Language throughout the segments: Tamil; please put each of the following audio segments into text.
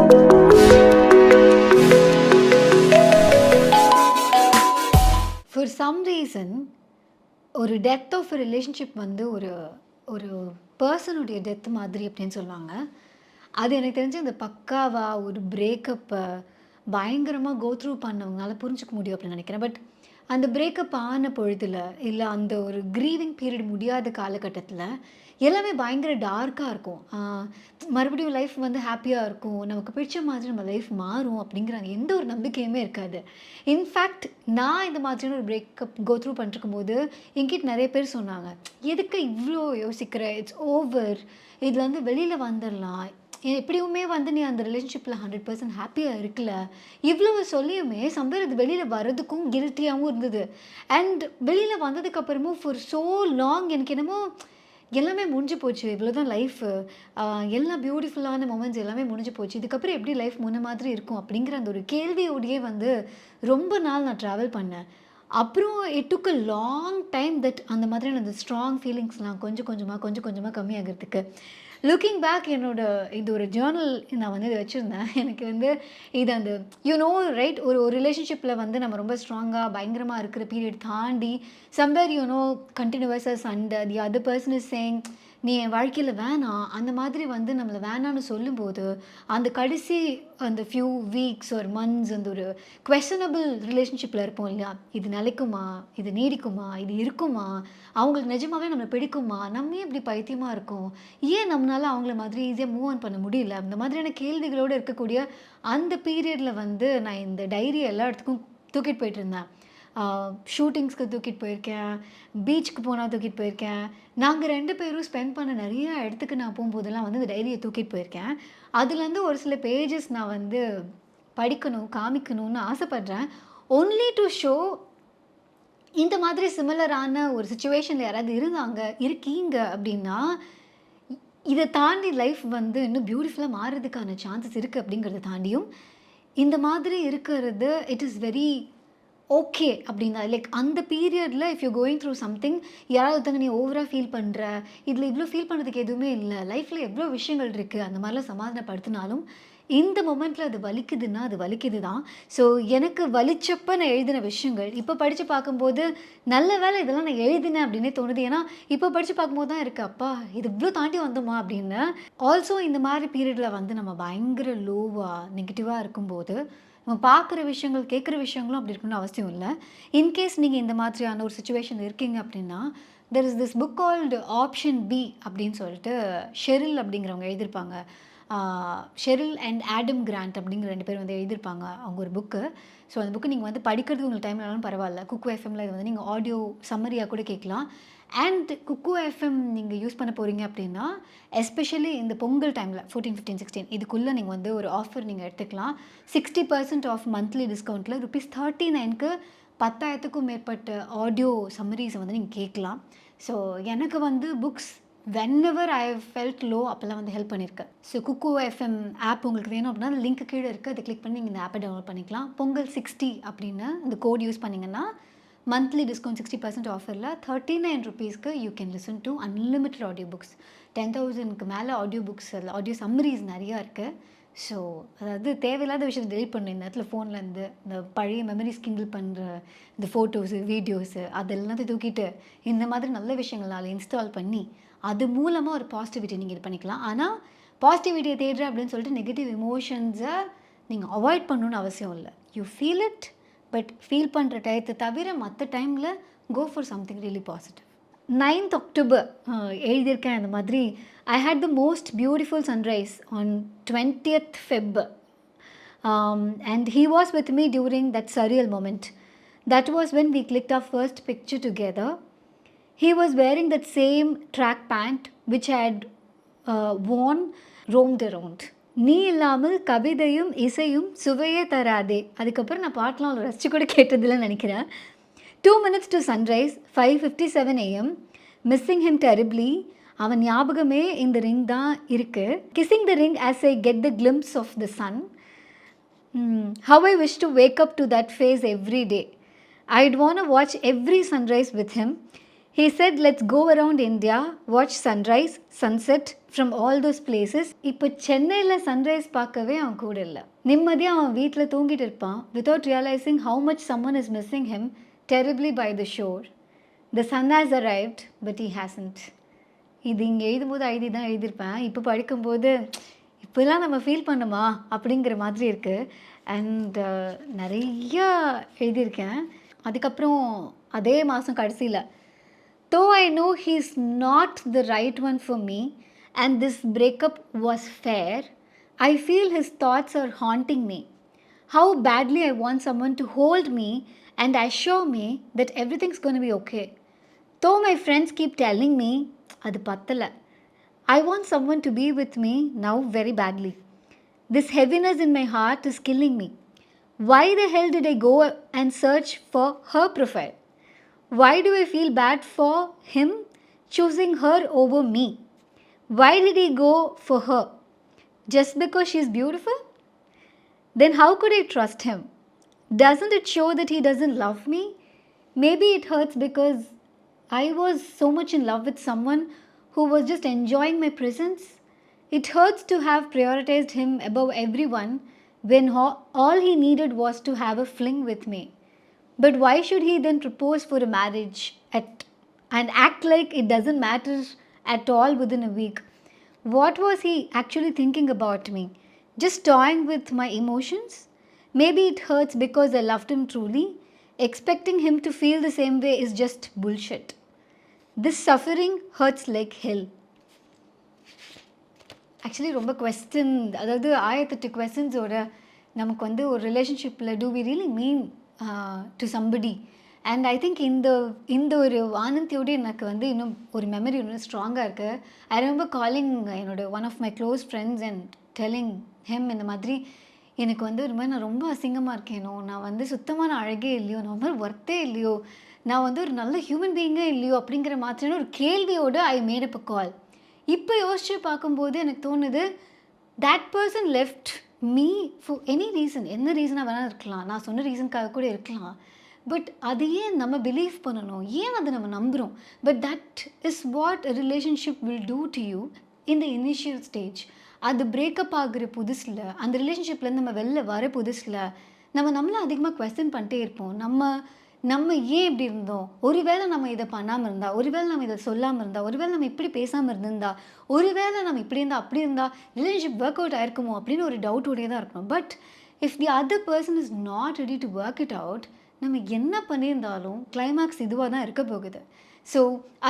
For some reason ஒரு டெத் ஆஃப் அ ரிலேஷன்ஷிப் வந்து ஒரு ஒரு பர்சனுடைய டெத் மாதிரி அப்படின்னு சொல்லுவாங்க. அது எனக்கு தெரிஞ்சு இந்த பக்காவா ஒரு பிரேக்கப்பை பயங்கரமாக கோ த்ரூ பண்ணவங்களால புரிஞ்சுக்க முடியும் அப்படின்னு நினைக்கிறேன். பட் அந்த பிரேக்கப் ஆன பொழுதில் இல்லை அந்த ஒரு க்ரீவிங் பீரியட் முடியாத காலகட்டத்தில் எல்லாமே பயங்கர டார்க்காக இருக்கும். மறுபடியும் லைஃப் வந்து ஹாப்பியாக இருக்கும், நமக்கு பிடிச்ச மாதிரி நம்ம லைஃப் மாறும் அப்படிங்கிற எந்த ஒரு நம்பிக்கையுமே இருக்காது. இன்ஃபேக்ட் நான் இந்த மாதிரியான ஒரு பிரேக்கப் கோ த்ரூ பண்ணிருக்கும்போது என்கிட்ட நிறைய பேர் சொன்னாங்க, எதுக்கு இவ்வளோ யோசிக்கிற, இட்ஸ் ஓவர், இதுலேருந்து வெளியில் வந்துடலாம், எப்படியுமே வந்து நீ அந்த ரிலேஷன்ஷிப்பில் 100% ஹாப்பியாக இருக்கல, இவ்வளவு சொல்லியுமே சம்வேர் அது வெளியில் வர்றதுக்கும் கில்ட்டியாகவும் இருந்தது. அண்ட் வெளியில் வந்ததுக்கப்புறமும் ஃபார் ஸோ லாங் எனக்கு என்னமோ எல்லாமே முடிஞ்சு போச்சு, இவ்வளோதான் லைஃபு, எல்லா பியூட்டிஃபுல்லான மொமெண்ட்ஸ் எல்லாமே முடிஞ்சு போச்சு, இதுக்கப்புறம் எப்படி லைஃப் முன்ன மாதிரி இருக்கும் அப்படிங்கிற அந்த ஒரு கேள்வியோடையே வந்து ரொம்ப நாள் நான் ட்ராவல் பண்ணேன். அப்புறம் it took a long time that அந்த மாதிரியான அந்த ஸ்ட்ராங் ஃபீலிங்ஸ்லாம் கொஞ்சம் கொஞ்சமாக கம்மியாகிறதுக்கு. லுக்கிங் பேக் என்னோட இது ஒரு ஜேர்னல் நான் வந்து இதை வச்சுருந்தேன். எனக்கு வந்து இது அந்த ரைட், ஒரு ஒரு ரிலேஷன்ஷிப்பில் வந்து நம்ம ரொம்ப ஸ்ட்ராங்காக பயங்கரமாக இருக்கிற பீரியட் தாண்டி சம்வேர் கண்டினியூவஸாக சண்டை, the other person is saying நீ என் வாழ்க்கையில் வேணாம், அந்த மாதிரி வந்து நம்மளை வேணான்னு சொல்லும்போது அந்த கடைசி அந்த ஃபியூ வீக்ஸ் ஒரு மந்த்ஸ் அந்த ஒரு குவெஷனபிள் ரிலேஷன்ஷிப்பில் இருப்போம் இல்லையா, இது நிலைக்குமா, இது நீடிக்குமா, இது இருக்குமா, அவங்களுக்கு நிஜமாகவே நம்மளை பிடிக்குமா, நம்ம இப்படி பைத்தியமாக இருக்கோம், ஏன் நம்மளால் அவங்கள மாதிரி ஈஸியாக மூவ் ஆன் பண்ண முடியல, அந்த மாதிரியான கேள்விகளோடு இருக்கக்கூடிய அந்த பீரியடில் வந்து நான் இந்த டைரி எல்லா இடத்துக்கும் தூக்கிட்டு போயிட்டு இருந்தேன். ஷூட்டிங்ஸ்க்கு தூக்கிட்டு போயிருக்கேன், பீச்சுக்கு போனால் தூக்கிட்டு போயிருக்கேன். நாங்கள் 2 பேரும் ஸ்பெண்ட் பண்ண நிறைய இடத்துக்கு நான் போகும்போதெல்லாம் வந்து இந்த டைரியை தூக்கிட்டு போயிருக்கேன். அதுலேருந்து ஒரு சில பேஜஸ் நான் வந்து படிக்கணும், காமிக்கணும்னு ஆசைப்படுறேன். ஒன்லி டு ஷோ இந்த மாதிரி சிமிலரான ஒரு சிச்சுவேஷனில் யாராவது இருக்கீங்க அப்படின்னா, இதை தாண்டி லைஃப் வந்து இன்னும் பியூட்டிஃபுல்லாக மாறுறதுக்கான சான்சஸ் இருக்குது அப்படிங்கிறத தாண்டியும் இந்த மாதிரி இருக்கிறது இட் இஸ் வெரி ஓகே அப்படின்னா, லைக் அந்த பீரியடில் if you going through something, யாராவது ஒருத்தங்க நீ ஓவராக ஃபீல் பண்ணுற, இதில் இவ்வளோ ஃபீல் பண்ணுறதுக்கு எதுவுமே இல்லை, லைஃப்பில் எவ்வளோ விஷயங்கள் இருக்குது, அந்த மாதிரிலாம் சமாதானப்படுத்தினாலும் இந்த மொமெண்ட்டில் அது வலிக்குதுன்னா அது வலிக்குது தான். ஸோ எனக்கு வலிச்சப்போ நான் எழுதின விஷயங்கள் இப்போ படித்து பார்க்கும்போது நல்ல வேலை இதெல்லாம் நான் எழுதினேன் அப்படின்னே தோணுது. ஏன்னா இப்போ படித்து பார்க்கும்போது தான் இருக்குது, அப்பா இது இவ்வளோ தாண்டி வந்தோமா அப்படின்னு. ஆல்சோ இந்த மாதிரி பீரியடில் வந்து நம்ம பயங்கர லோவாக நெகட்டிவாக இருக்கும்போது நம்ம பார்க்குற விஷயங்கள், கேட்குற விஷயங்களும் அப்படி இருக்கணும்னு அவசியம் இல்லை. இன்கேஸ் நீங்கள் இந்த மாதிரியான ஒரு சிச்சுவேஷன் இருக்கீங்க அப்படின்னா, there is this book called option B அப்படின்னு சொல்லிட்டு ஷெரில் அப்படிங்கிறவங்க எழுதியிருப்பாங்க. ஷெரில் அண்ட் ஆடம் கிராண்ட் அப்படிங்கிற 2 பேர் வந்து எழுதியிருப்பாங்க அவங்க ஒரு புக்கு. ஸோ அந்த புக்கு நீங்கள் வந்து படிக்கிறது உங்களுக்கு டைம் இல்லைனாலும் பரவாயில்ல, குக்கு எஃப்எம்மில் இது வந்து நீங்கள் ஆடியோ சம்மரியாக கூட கேட்கலாம். அண்ட் குக்கு எஃப்எம் நீங்கள் யூஸ் பண்ண போகிறீங்க அப்படின்னா, எஸ்பெஷலி இந்த பொங்கல் டைமில் 14, 15, 16 இதுக்குள்ளே நீங்கள் வந்து ஒரு ஆஃபர் நீங்கள் எடுத்துக்கலாம். 60% ஆஃப் மந்த்லி டிஸ்கவுண்ட்டில் ₹39க்கு 10,000க்கும் மேற்பட்ட ஆடியோ சம்மரிஸை வந்து நீங்கள் கேட்கலாம். ஸோ எனக்கு வந்து books whenever I felt low அப்போல்லாம் வந்து ஹெல்ப் பண்ணியிருக்கேன். ஸோ குக்கு எஃப்எம் ஆப் உங்களுக்கு வேணும் அப்படின்னா அந்த லிங்க் கீழே இருக்குது, அதை கிளிக் பண்ணி நீங்கள் இந்த ஆப்பை டவுன்லோட் பண்ணிக்கலாம். பொங்கல் 60 அப்படின்னு இந்த கோட் யூஸ் பண்ணிங்கன்னா மந்த்லி டிஸ்கவுண்ட் 60% ஆஃபரில் ₹39க்கு you can listen to unlimited audio books. 10,000க்கு மேலே ஆடியோ புக்ஸ், அதில் ஆடியோ சம்மரிஸ் நிறையா இருக்குது. ஸோ அதாவது தேவையில்லாத விஷயத்தை டெலிட் பண்ணு இந்த இடத்துல ஃபோன்லேருந்து, இந்த பழைய மெமரிஸ் கிண்டில் பண்ணுற இந்த ஃபோட்டோஸு, வீடியோஸு அதெல்லாத்தையும் தூக்கிட்டு இந்த மாதிரி நல்ல விஷயங்களால் இன்ஸ்டால் பண்ணி அது மூலமாக ஒரு பாசிட்டிவிட்டி நீங்கள் இது பண்ணிக்கலாம். ஆனால் பாசிட்டிவிட்டியை தேடுறேன் அப்படின்னு சொல்லிட்டு நெகட்டிவ் எமோஷன்ஸை நீங்கள் அவாய்ட் பண்ணணுன்னு அவசியம் இல்லை. You feel it, but feel பண்ணுற டயத்தை தவிர மற்ற டைமில் go for something really positive. 9th October எழுதியிருக்கேன் இந்த மாதிரி. I had the most beautiful sunrise on 20th Feb. And he was with me during that surreal moment. That was when we clicked our first picture together. He was wearing that same track pant which I had worn, roamed around. நீ இல்லாமல் கவிதையும் இசையும் சுவையே தராதே. அதுக்கப்புறம் நான் பாட்டெலாம் ரசித்து கூட கேட்டதில்லைன்னு நினைக்கிறேன். 2 minutes to sunrise, 5:57 AM. Missing him terribly. அவன் ஞாபகமே இந்த ரிங் தான் இருக்குது. Kissing the ring as I get the glimpse of the sun. How I wish to wake up to that face every day. I'd want to watch every sunrise with him. He said, let's go around India, watch sunrise, sunset from all those places. இப்போ சென்னையில் சன்ரைஸ் பார்க்கவே அவன் கூட இல்லை. நிம்மதியாக அவன் வீட்டில் தூங்கிட்டு இருப்பான் without realizing how much someone is missing him terribly by the shore. The sun has arrived, but he hasn't. இது இங்கே எழுதும்போது ஐடி தான் எழுதியிருப்பேன். இப்போ படிக்கும்போது இப்போலாம் நம்ம ஃபீல் பண்ணுமா அப்படிங்கிற மாதிரி இருக்குது. அண்ட் நிறையா எழுதியிருக்கேன். அதுக்கப்புறம் அதே மாதம் கடைசியில், though I know he's not the right one for me and this breakup was fair, I feel his thoughts are haunting me. How badly I want someone to hold me and assure me that everything's going to be okay. Though my friends keep telling me, adu pattala. I want someone to be with me now very badly. This heaviness in my heart is killing me. Why the hell did I go and search for her profile? Why do I feel bad for him choosing her over me? Why did he go for her? Just because she's beautiful? Then how could I trust him? Doesn't it show that he doesn't love me? Maybe it hurts because I was so much in love with someone who was just enjoying my presence. It hurts to have prioritized him above everyone when all he needed was to have a fling with me. But why should he then propose for a marriage and act like it doesn't matter at all within a week? What was he actually thinking about me? Just toying with my emotions? Maybe it hurts because I loved him truly. Expecting him to feel the same way is just bullshit. This suffering hurts like hell. Actually ரொம்ப கொஸ்டின், அதாவது 1008 கொஸ்டின்ஸோட நமக்கு வந்து ஒரு ரிலேஷன்ஷிப்பில் do we really mean to somebody. And I think இந்த ஒரு ஆனந்தியோடு எனக்கு வந்து இன்னும் ஒரு மெமரி இன்னும் ஸ்ட்ராங்காக இருக்குது. ஐ ரிமெம்பர் காலிங் என்னோட one of my close friends and telling him இந்த மாதிரி எனக்கு வந்து ஒரு மாதிரி நான் ரொம்ப அசிங்கமாக இருக்கேனோ, நான் வந்து சுத்தமான அழகே இல்லையோ, நான் மாதிரி ஒர்த்தே இல்லையோ, நான் வந்து ஒரு நல்ல ஹியூமன் பீயிங்கே இல்லையோ அப்படிங்கிற மாதிரியான ஒரு கேள்வியோடு ஐ மேட் அப் அ கால். இப்போ யோசிச்சு பார்க்கும்போது எனக்கு தோணுது, that person left me for any reason. என்ன ரீசனாக வேணால் இருக்கலாம், நான் சொன்ன ரீசனுக்காக கூட இருக்கலாம். பட் அது ஏன் நம்ம பிலீவ் பண்ணணும், ஏன் அதை நம்ம நம்புகிறோம்? But that is what a relationship will do to you in the initial stage. அது பிரேக்கப் ஆகிற புதுசில், அந்த ரிலேஷன்ஷிப்லேருந்து நம்ம வெளில வர புதுசில் நம்மளை அதிகமாக கொஸ்டின் பண்ணிட்டே இருப்போம். நம்ம ஏன் இப்படி இருந்தோம், ஒருவேளை நம்ம இதை பண்ணாமல் இருந்தால், ஒருவேளை நம்ம இதை சொல்லாமல் இருந்தால், ஒருவேளை நம்ம இப்படி பேசாமல் இருந்திருந்தா, ஒருவேளை நம்ம இப்படி இருந்தால் அப்படி இருந்தால் ரிலேஷன்ஷிப் ஒர்க் அவுட் ஆயிருக்குமோ அப்படின்னு ஒரு டவுட்டோடையே தான் இருக்கணும். But if the other person is not ready to work it out, நம்ம என்ன பண்ணியிருந்தாலும் கிளைமேக்ஸ் இதுவாக தான் இருக்க போகுது. ஸோ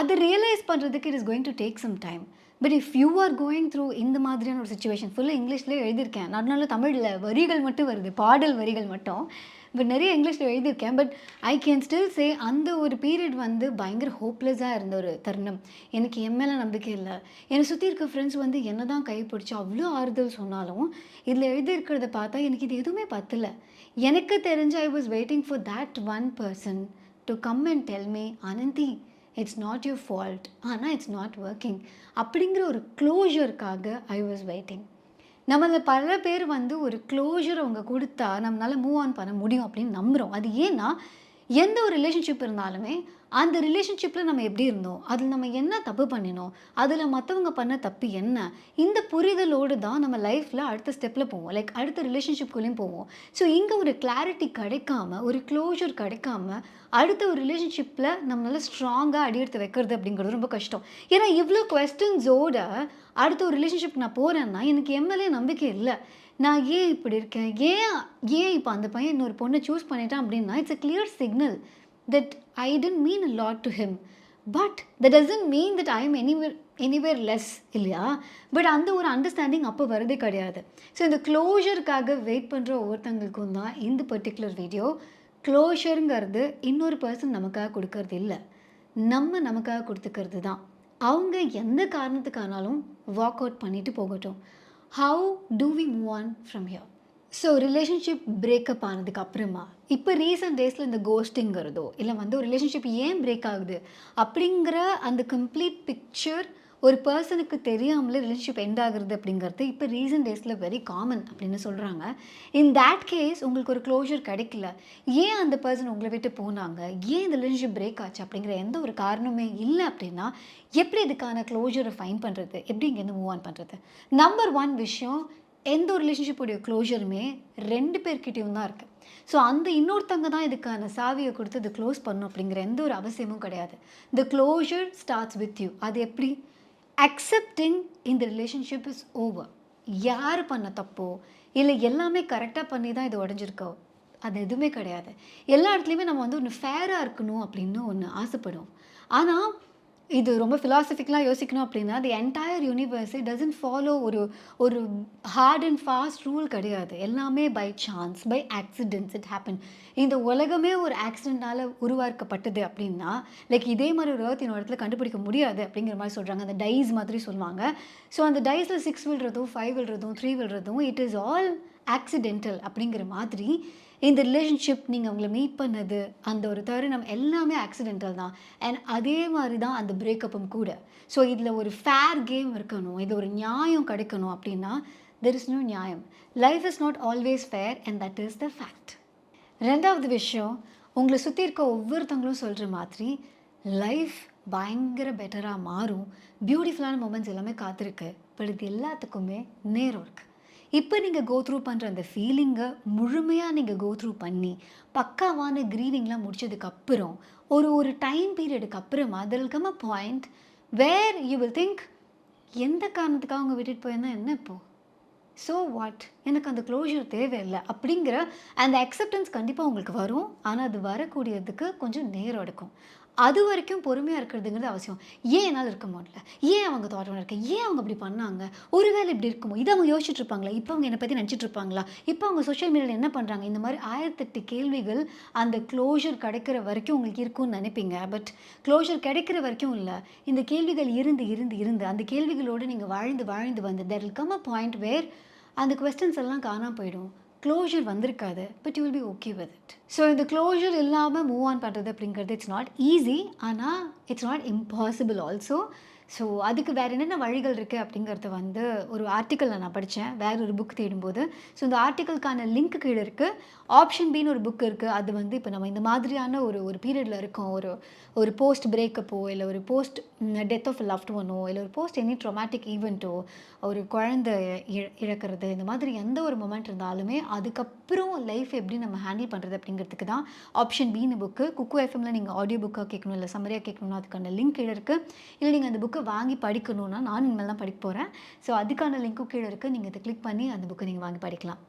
அதை ரியலைஸ் பண்ணுறதுக்கு it is going to take some time. But if you are going through இந்த மாதிரியான ஒரு சுச்சுவேஷன், ஃபுல்லாக இங்கிலீஷ்லேயே எழுதியிருக்கேன், நல்ல தமிழில் வரிகள் மட்டும் வருது, பாடல் வரிகள் மட்டும், பட் நிறைய இங்கிலீஷில் எழுதியிருக்கேன். பட் ஐ கேன் ஸ்டில் சே அந்த ஒரு பீரியட் வந்து பயங்கர ஹோப்லெஸ்ஸாக இருந்த ஒரு தருணம். எனக்கு என் மேலே நம்பிக்கை இல்லை. என்னை சுற்றி இருக்க ஃப்ரெண்ட்ஸ் வந்து என்ன தான் கைப்பிடிச்சி அவ்வளோ ஆறுதல் சொன்னாலும் இதில் எழுதியிருக்கிறத பார்த்தா எனக்கு இது எதுவுமே பத்தலை. எனக்கு தெரிஞ்சு I was waiting for that one person to come and tell me, Ananthi it's not your fault, ஆனால் இட்ஸ் நாட் ஒர்க்கிங் அப்படிங்கிற ஒரு க்ளோஷருக்காக ஐ வாஸ் வெயிட்டிங். நம்மள பல பேர் வந்து ஒரு க்ளோஷர் அவங்க கொடுத்தா நம்மளால் மூவ் ஆன் பண்ண முடியும் அப்படின்னு நம்புகிறோம். அது ஏன்னா எந்த ஒரு ரிலேஷன்ஷிப் இருந்தாலுமே அந்த ரிலேஷன்ஷிப்பில் நம்ம எப்படி இருந்தோம், அதில் நம்ம என்ன தப்பு பண்ணினோம், அதில் மற்றவங்க பண்ண தப்பு என்ன, இந்த புரிதலோடு தான் நம்ம லைஃப்பில் அடுத்த ஸ்டெப்பில் போவோம், லைக் அடுத்த ரிலேஷன்ஷிப்குள்ளேயும் போவோம். ஸோ இங்கே ஒரு கிளாரிட்டி கிடைக்காம, ஒரு க்ளோஷர் கிடைக்காம அடுத்த ஒரு ரிலேஷன்ஷிப்பில் நம்மளால ஸ்ட்ராங்காக அடியெடுத்து வைக்கிறது அப்படிங்கிறது ரொம்ப கஷ்டம். ஏன்னா இவ்வளோ கொஸ்டின்ஸோட அடுத்த ஒரு ரிலேஷன்ஷிப் நான் போகிறேன்னா எனக்கு எம்எல்ஏ நம்பிக்கை இல்லை. நான் ஏன் இப்படி இருக்கேன், ஏன் இப்போ அந்த பையன் இன்னொரு பொண்ணை சூஸ் பண்ணிட்டான் அப்படின்னா it's a clear signal that I didn't mean a lot to him. But that doesn't mean that I am anywhere less, இல்லையா? பட் அந்த ஒரு அண்டர்ஸ்டாண்டிங் அப்போ வரதே கிடையாது. ஸோ இந்த க்ளோஷருக்காக வெயிட் பண்ணுற ஒவ்வொருத்தங்களுக்கும் தான் இந்த பர்டிகுலர் வீடியோ. க்ளோஷருங்கிறது இன்னொரு பர்சன் நமக்காக கொடுக்கறது இல்லை, நம்ம நமக்காக கொடுத்துக்கிறது தான். அவங்க எந்த காரணத்துக்கானாலும் வாக் அவுட் பண்ணிட்டு போகட்டும். How do we move on from here? So relationship breakup ஆனதுக்கு அப்புறமா இப்போ ரீசெண்ட் டேஸில் இந்த கோஸ்டிங்கிறதோ இல்லை வந்து ஒரு ரிலேஷன்ஷிப் ஏன் பிரேக் ஆகுது அப்படிங்கிற அந்த கம்ப்ளீட் பிக்சர் ஒரு பர்சனுக்கு தெரியாமலே ரிலேஷன்ஷிப் எண்ட் ஆகுறது அப்படிங்கிறது இப்போ ரீசன்ட் டேஸில் வெரி காமன் அப்படின்னு சொல்கிறாங்க. இன் தேட் கேஸ் உங்களுக்கு ஒரு க்ளோஷர் கிடைக்கல. ஏன் அந்த பர்சன் உங்களை விட்டு போனாங்க? ஏன் இந்த ரிலேஷன்ஷிப் பிரேக் ஆச்சு? அப்படிங்கிற எந்த ஒரு காரணமே இல்லை அப்படின்னா, எப்படி இதுக்கான க்ளோஷரை ஃபைண்ட் பண்ணுறது? எப்படி இங்கேருந்து மூவ் ஆன் பண்ணுறது? நம்பர் 1 விஷயம், எந்த ஒரு ரிலேஷன்ஷிப்புடைய க்ளோஷருமே 2 பேர்கிட்டயும் தான் இருக்குது. ஸோ அந்த இன்னொருத்தவங்க தான் இதுக்கான சாவியை கொடுத்து இது க்ளோஸ் பண்ணணும் அப்படிங்கிற எந்த ஒரு அவசியமும் கிடையாது. த க்ளோஷர் ஸ்டார்ட்ஸ் வித் யூ. அது எப்படி? அக்செப்டிங் இந்த ரிலேஷன்ஷிப் இஸ் ஓவர். யார் பண்ண தப்போ இல்லை எல்லாமே கரெக்டாக பண்ணி தான் இது உடஞ்சிருக்கோ, அது எதுவுமே கிடையாது. எல்லா இடத்துலையுமே நம்ம வந்து ஒன்று ஃபேராக இருக்கணும் அப்படின்னு ஒன்று ஆசைப்படுவோம். ஆனால் இது ரொம்ப ஃபிலாசபிக்கலாக யோசிக்கணும் அப்படின்னா, the entire universe doesn't follow ஒரு ஒரு ஹார்ட் அண்ட் ஃபாஸ்ட் ரூல் கிடையாது. எல்லாமே by chance, by accidents it happen. இந்த உலகமே ஒரு ஆக்சிடென்ட்னால உருவாக்கப்பட்டது அப்படின்னா, லைக் இதே மாதிரி ஒரு எர்த் இன்னொரு இடத்துல கண்டுபிடிக்க முடியாது அப்படிங்கிற மாதிரி சொல்கிறாங்க. அந்த டைஸ் மாதிரி சொல்லுவாங்க. ஸோ அந்த டைஸில் 6 விழுறதும் 5 விழுறதும் 3 விழுறதும் இட் இஸ் ஆல் ஆக்சிடென்டல் அப்படிங்கிற மாதிரி இந்த ரிலேஷன்ஷிப் நீங்கள் அவங்கள மீட் பண்ணது அந்த ஒரு தருணம் எல்லாமே ஆக்சிடென்டல் தான். அண்ட் அதே மாதிரி தான் அந்த பிரேக்கப்பும் கூட. ஸோ இதில் ஒரு ஃபேர் கேம் இருக்கணும், இது ஒரு நியாயம் கிடைக்கணும் அப்படின்னா தெர் இஸ் நோ நியாயம். Life is not always fair and that is the fact. 2வது விஷயம், உங்களை சுற்றி இருக்க ஒவ்வொருத்தவங்களும் சொல்கிற மாதிரி லைஃப் பயங்கர பெட்டராக மாறும், பியூட்டிஃபுல்லான மூமெண்ட்ஸ் எல்லாமே காத்திருக்கு. பட் இது எல்லாத்துக்குமே நேரம் இருக்குது. இப்போ நீங்கள் கோ த்ரூ பண்ணுற அந்த ஃபீலிங்கை முழுமையாக நீங்கள் கோ த்ரூ பண்ணி பக்காவான க்ரீவிங்லாம் முடிச்சதுக்கப்புறம் ஒரு டைம் பீரியடுக்கு அப்புறமா there will come a point where you will think, எந்த காரணத்துக்காக அவங்க விட்டுட்டு போயிருந்தா என்ன இப்போது, ஸோ வாட், எனக்கு அந்த க்ளோஷர் தேவையில்லை அப்படிங்கிற அந்த அக்செப்டன்ஸ் கண்டிப்பாக உங்களுக்கு வரும். ஆனால் அது வரக்கூடியதுக்கு கொஞ்சம் நேரம் எடுக்கும். அது வரைக்கும் பொறுமையாக இருக்கிறதுங்கிறது அவசியம். ஏன் என்னால் இருக்க முடியல, ஏன் அவங்க தோட்டம் இருக்க, ஏன் அவங்க அப்படி பண்ணாங்க, ஒருவேளை இப்படி இருக்குமோ, இதை அவங்க யோசிச்சுட்டு இருப்பாங்களா, இப்போ அவங்க என்னை பற்றி நினச்சிட்டு இருப்பாங்களா, இப்போ அவங்க சோஷியல் மீடியாவில் என்ன பண்ணுறாங்க, இந்த மாதிரி 1008 கேள்விகள் அந்த க்ளோஷர் கிடைக்கிற வரைக்கும் உங்களுக்கு இருக்கும்னு நினைப்பீங்க. பட் க்ளோஷர் கிடைக்கிற வரைக்கும் இல்லை, இந்த கேள்விகள் இருந்து அந்த கேள்விகளோடு நீங்கள் வாழ்ந்து வந்து there will come a point where அந்த கொஸ்டின்ஸ் எல்லாம் காணாமல் போயிடும். க்ளோஷர் வந்திருக்காது, but you will be okay with it. So இந்த க்ளோஷர் இல்லாமல் மூவ் ஆன் பண்ணுறது அப்படிங்கிறது இட்ஸ் நாட் ஈஸி, ஆனால் it's not impossible also. So அதுக்கு வேறு என்னென்ன வழிகள் இருக்குது அப்படிங்கிறத வந்து ஒரு ஆர்டிக்கலில் நான் படித்தேன், வேறு ஒரு புக் தேடும்போது. ஸோ இந்த ஆர்டிக்கலுக்கான லிங்க் கீழே இருக்குது. ஆப்ஷன் பின்னு ஒரு புக் இருக்குது. அது வந்து இப்போ நம்ம இந்த மாதிரியான ஒரு பீரியடில் இருக்கோம், ஒரு போஸ்ட் பிரேக்கப்போ இல்லை ஒரு போஸ்ட் டெத் ஆஃப் லவ்ட் ஒன்னோ இல்லை ஒரு போஸ்ட் எனி ட்ராமேட்டிக் ஈவெண்ட்டோ, ஒரு குழந்தை இழக்கிறது, இந்த மாதிரி எந்த ஒரு மொமெண்ட் இருந்தாலுமே அதுக்கப்புறம் லைஃப் எப்படி நம்ம ஹேண்டில் பண்ணுறது அப்படிங்கிறதுக்கு தான் ஆப்ஷன் பின்னு புக்கு. குக்கு எஃப்எம்மில் நீங்கள் ஆடியோ புக்காக கேட்கணும் இல்லை சம்மரியாக கேட்கணும்னா அதுக்கான லிங்க் கீழே இருக்குது. இல்லை நீங்கள் அந்த புக்கை வாங்கி படிக்கணும்னா நான் இனிமேல் தான் படிக்க போகிறேன். ஸோ அதுக்கான லிங்க்கும் கீழே இருக்குது. நீங்கள் இதை கிளிக் பண்ணி அந்த புக்கை நீங்கள் வாங்கி படிக்கலாம்.